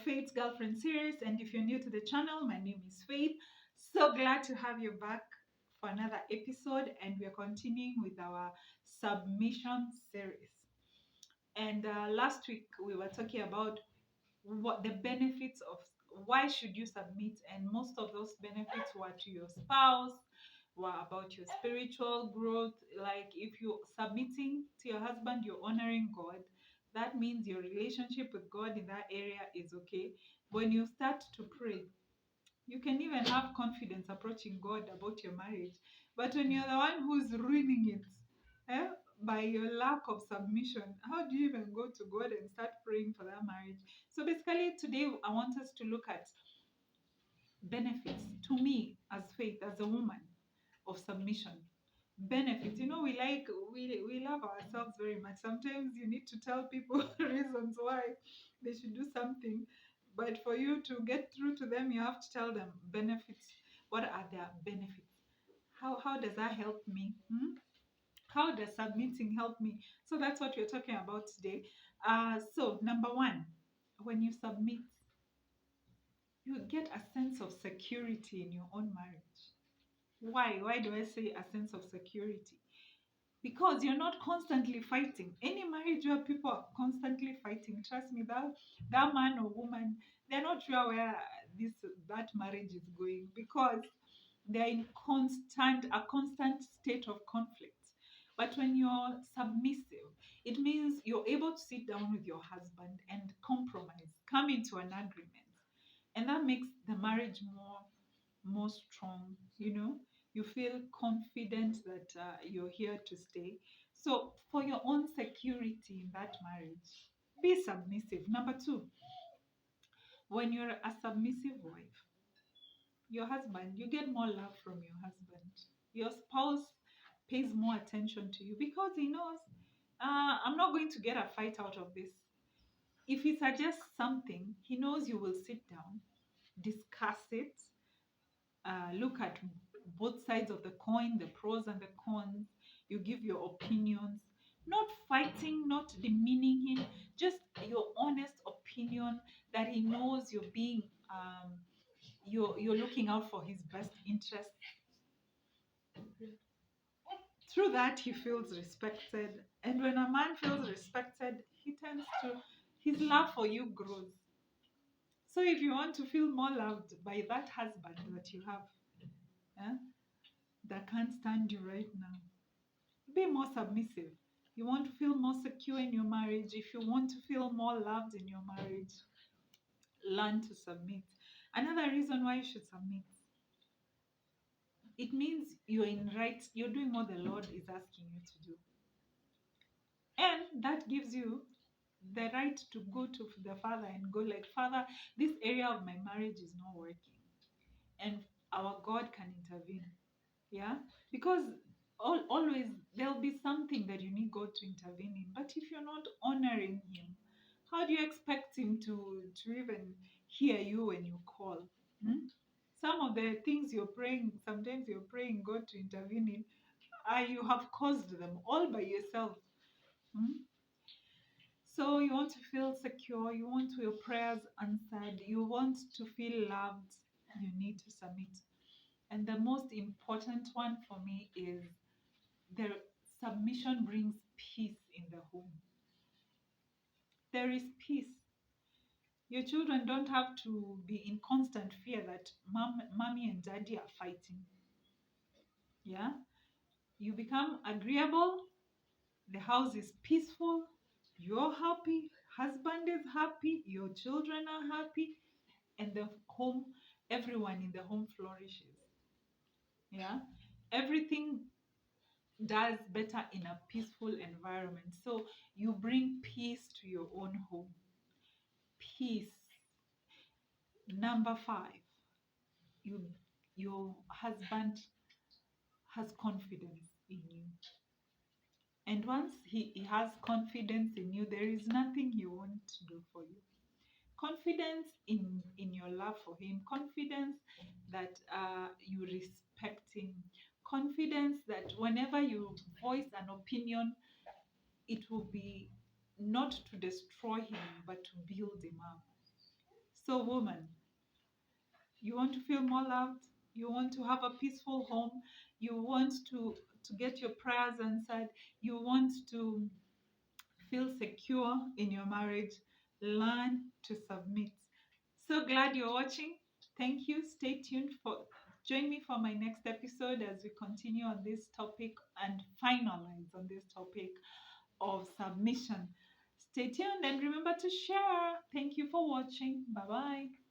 Faith's Girlfriend series, and if you're new to the channel, my name is Faith. So glad to have you back for another episode, and we're continuing with our submission series. And last week we were talking about what the benefits of why should you submit, and most of those benefits were to your spouse, were about your spiritual growth. Like if you're submitting to your husband, you're honoring God. That means your relationship with God in that area is okay. When you start to pray, you can even have confidence approaching God about your marriage. But when you're the one who's ruining it, eh, by your lack of submission, how do you even go to God and start praying for that marriage? So basically, today I want us to look at benefits to me as Faith, as a woman, of submission. Benefits, we love ourselves very much. Sometimes you need to tell people reasons why they should do something, but for you to get through to them, you have to tell them benefits. What are their benefits? How does that help me? How does submitting help me? So that's what we're talking about today. So number one, when you submit, you get a sense of security in your own marriage. Why do I say a sense of security? Because you're not constantly fighting. Any marriage where people are constantly fighting, trust me, that man or woman, they're not sure where that marriage is going, because they're in a constant state of conflict. But when you're submissive, it means you're able to sit down with your husband and compromise, come into an agreement, and that makes the marriage more strong. You feel confident that you're here to stay. So for your own security in that marriage, be submissive. Number two, when you're a submissive wife, your husband, you get more love from your husband. Your spouse pays more attention to you because he knows, I'm not going to get a fight out of this. If he suggests something, he knows you will sit down, discuss it, look at both sides of the coin, the pros and the cons. You give your opinions, not fighting, not demeaning him, just your honest opinion that he knows you're being, you're looking out for his best interest. Through that, he feels respected, and when a man feels respected, his love for you grows. So if you want to feel more loved by that husband that you have, eh, that can't stand you right now, be more submissive. You want to feel more secure in your marriage, if you want to feel more loved in your marriage, learn to submit. Another reason why you should submit, it means you're doing what the Lord is asking you to do. And that gives you the right to go to the Father and go like, Father, this area of my marriage is not working. And our God can intervene. Yeah? Because always there'll be something that you need God to intervene in. But if you're not honoring him, how do you expect him to even hear you when you call? Some of the things you're praying, sometimes you're praying God to intervene in, you have caused them all by yourself. So you want to feel secure, you want your prayers answered, you want to feel loved, you need to submit. And the most important one for me is the submission brings peace in the home. There is peace. Your children don't have to be in constant fear that mommy and daddy are fighting. Yeah? You become agreeable, the house is peaceful, you're happy, husband is happy, your children are happy, and the home, everyone in the home flourishes. Yeah? Everything does better in a peaceful environment. So you bring peace to your own home. Peace. Number 5, your husband has confidence in you. And once he has confidence in you, there is nothing he won't do for you. Confidence in your love for him, confidence that you respect him, confidence that whenever you voice an opinion, it will be not to destroy him but to build him up. So, woman, you want to feel more loved, you want to have a peaceful home, you want to get your prayers answered, you want to feel secure in your marriage, learn to submit. So glad you're watching. Thank you. Stay tuned for join me for my next episode as we continue on this topic and finalize on this topic of submission. Stay tuned and remember to share. Thank you for watching. Bye bye.